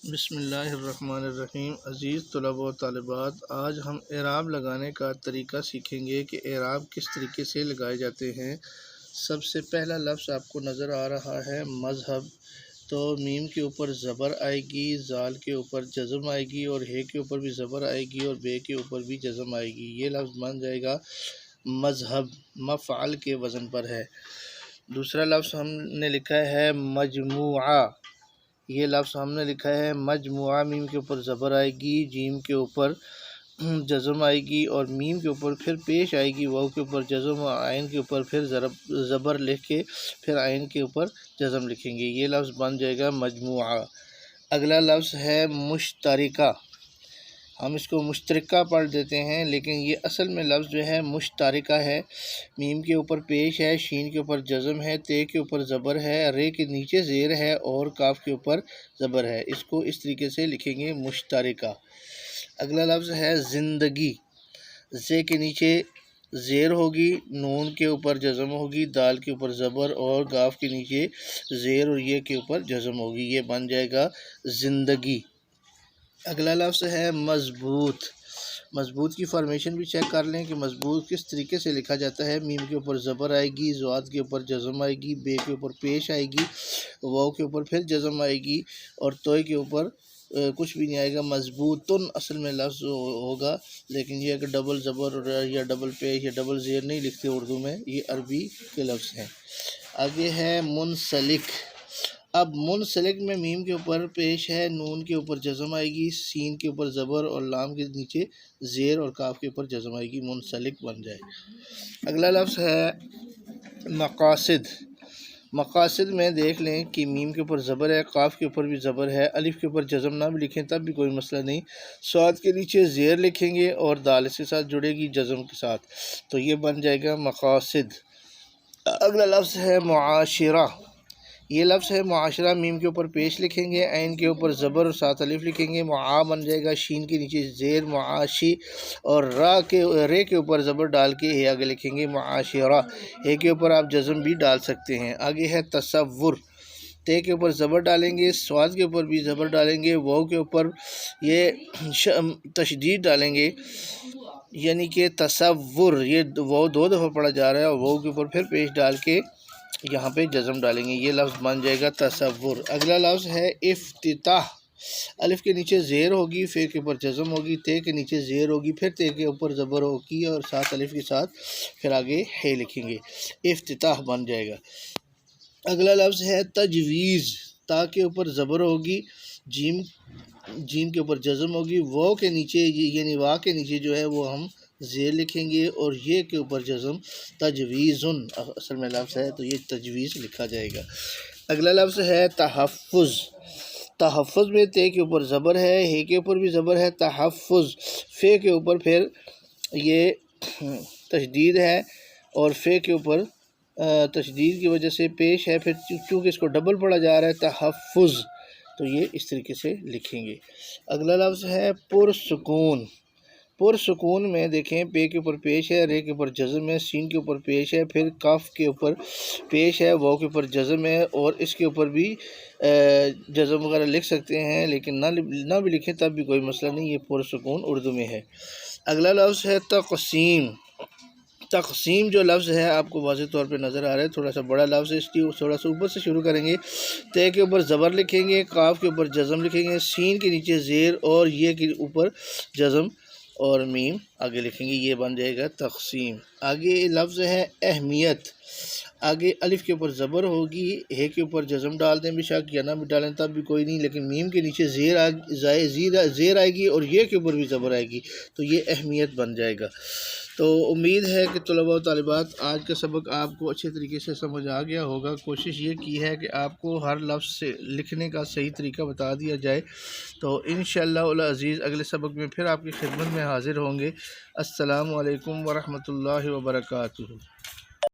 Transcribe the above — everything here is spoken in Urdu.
بسم اللہ الرحمن الرحیم۔ عزیز طلباء و طالبات، آج ہم اعراب لگانے کا طریقہ سیکھیں گے کہ اعراب کس طریقے سے لگائے جاتے ہیں۔ سب سے پہلا لفظ آپ کو نظر آ رہا ہے مذہب، تو میم کے اوپر زبر آئے گی، زال کے اوپر جزم آئے گی اور ہے کے اوپر بھی زبر آئے گی اور بے کے اوپر بھی جزم آئے گی۔ یہ لفظ بن جائے گا مذہب، مفعل کے وزن پر ہے۔ دوسرا لفظ ہم نے لکھا ہے مجموعہ، یہ لفظ ہم نے لکھا ہے مجموعہ، میم کے اوپر زبر آئے گی، جیم کے اوپر جزم آئے گی اور میم کے اوپر پھر پیش آئے گی، واو کے اوپر جزم اور عین کے اوپر پھر زبر لکھ کے پھر عین کے اوپر جزم لکھیں گے۔ یہ لفظ بن جائے گا مجموعہ۔ اگلا لفظ ہے مشترکہ، ہم اس کو مشترکہ پڑھ دیتے ہیں لیکن یہ اصل میں لفظ جو ہے مشترکہ ہے۔ میم کے اوپر پیش ہے، شین کے اوپر جزم ہے، تے کے اوپر زبر ہے، رے کے نیچے زیر ہے اور کاف کے اوپر زبر ہے۔ اس کو اس طریقے سے لکھیں گے مشترکہ۔ اگلا لفظ ہے زندگی، زے کے نیچے زیر ہوگی، نون کے اوپر جزم ہوگی، دال کے اوپر زبر اور گاف کے نیچے زیر اور یہ کے اوپر جزم ہوگی۔ یہ بن جائے گا زندگی۔ اگلا لفظ ہے مضبوط، مضبوط کی فارمیشن بھی چیک کر لیں کہ مضبوط کس طریقے سے لکھا جاتا ہے۔ میم کے اوپر زبر آئے گی، زواد کے اوپر جزم آئے گی، بے کے اوپر پیش آئے گی، واو کے اوپر پھر جزم آئے گی اور توئے کے اوپر کچھ بھی نہیں آئے گا۔ مضبوطن اصل میں لفظ ہوگا لیکن یہ کہ ڈبل زبر یا ڈبل پیش یا ڈبل زیر نہیں لکھتے اردو میں، یہ عربی کے لفظ ہیں۔ آگے ہے منسلک۔ اب منسلک میں میم کے اوپر پیش ہے، نون کے اوپر جزم آئے گی، سین کے اوپر زبر اور لام کے نیچے زیر اور کاف کے اوپر جزم آئے گی، منسلک بن جائے۔ اگلا لفظ ہے مقاصد۔ مقاصد میں دیکھ لیں کہ میم کے اوپر زبر ہے، قاف کے اوپر بھی زبر ہے، الف کے اوپر جزم نہ بھی لکھیں تب بھی کوئی مسئلہ نہیں، صاد کے نیچے زیر لکھیں گے اور دال اس کے ساتھ جڑے گی جزم کے ساتھ، تو یہ بن جائے گا مقاصد۔ اگلا لفظ ہے معاشرہ۔ یہ لفظ ہے معاشرہ، میم کے اوپر پیش لکھیں گے، عین کے اوپر زبر اور ساتھ الف لکھیں گے، معا بن جائے گا، شین کے نیچے زیر معاشی اور رے کے اوپر زبر ڈال کے ہے آگے لکھیں گے معاشرہ، ہے کے اوپر آپ جزم بھی ڈال سکتے ہیں۔ آگے ہے تصور، تے کے اوپر زبر ڈالیں گے، سواد کے اوپر بھی زبر ڈالیں گے، واو کے اوپر یہ تشدید ڈالیں گے، یعنی کہ تصور، یہ واو دو دفعہ پڑھا جا رہا ہے اور واو کے اوپر پھر پیش ڈال کے یہاں پہ جزم ڈالیں گے، یہ لفظ بن جائے گا تصور۔ اگلا لفظ ہے افتتاح۔ الف کے نیچے زیر ہوگی، فے کے اوپر جزم ہوگی، تے کے نیچے زیر ہوگی، پھر تے کے اوپر زبر ہوگی اور ساتھ الف کے ساتھ پھر آگے ہے لکھیں گے، افتتاح بن جائے گا۔ اگلا لفظ ہے تجویز۔ تا کے اوپر زبر ہوگی، جیم کے اوپر جزم ہوگی، واو کے نیچے یعنی وا کے نیچے جو ہے وہ ہم زیر لکھیں گے اور یہ کے اوپر جزم، تجویزن اصل میں لفظ ہے تو یہ تجویز لکھا جائے گا۔ اگلا لفظ ہے تحفظ۔ تحفظ میں تے کے اوپر زبر ہے، ہے کے اوپر بھی زبر ہے، تحفظ، فے کے اوپر پھر یہ تشدید ہے اور فے کے اوپر تشدید کی وجہ سے پیش ہے، پھر چونکہ اس کو ڈبل پڑھا جا رہا ہے تحفظ، تو یہ اس طریقے سے لکھیں گے۔ اگلا لفظ ہے پرسکون۔ پرسکون میں دیکھیں پے کے اوپر پیش ہے، رے کے اوپر جزم ہے، سین کے اوپر پیش ہے، پھر کاف کے اوپر پیش ہے، واو کے اوپر جزم ہے اور اس کے اوپر بھی جزم وغیرہ لکھ سکتے ہیں لیکن نہ بھی لکھیں تب بھی کوئی مسئلہ نہیں، یہ پرسکون اردو میں ہے۔ اگلا لفظ ہے تقسیم۔ تقسیم جو لفظ ہے آپ کو واضح طور پہ نظر آ رہا ہے، تھوڑا سا بڑا لفظ ہے، اس کی تھوڑا سا اوپر سے شروع کریں گے، تے کے اوپر زبر لکھیں گے، کاف کے اوپر جزم لکھیں گے، سین کے نیچے زیر اور یہ کے اوپر جزم اور میم آگے لکھیں گے، یہ بن جائے گا تقسیم۔ آگے لفظ ہے اہمیت۔ آگے الف کے اوپر زبر ہوگی، ہے کے اوپر جزم ڈال دیں بے شک یا نہ بھی ڈالیں تب بھی کوئی نہیں، لیکن میم کے نیچے زیر آئے گی اور یہ کے اوپر بھی زبر آئے گی تو یہ اہمیت بن جائے گا۔ تو امید ہے کہ طلباء و طالبات آج کا سبق آپ کو اچھے طریقے سے سمجھ آ گیا ہوگا۔ کوشش یہ کی ہے کہ آپ کو ہر لفظ سے لکھنے کا صحیح طریقہ بتا دیا جائے، تو انشاءاللہ العزیز اگلے سبق میں پھر آپ کی خدمت میں حاضر ہوں گے۔ السلام علیکم ورحمۃ اللہ وبرکاتہ۔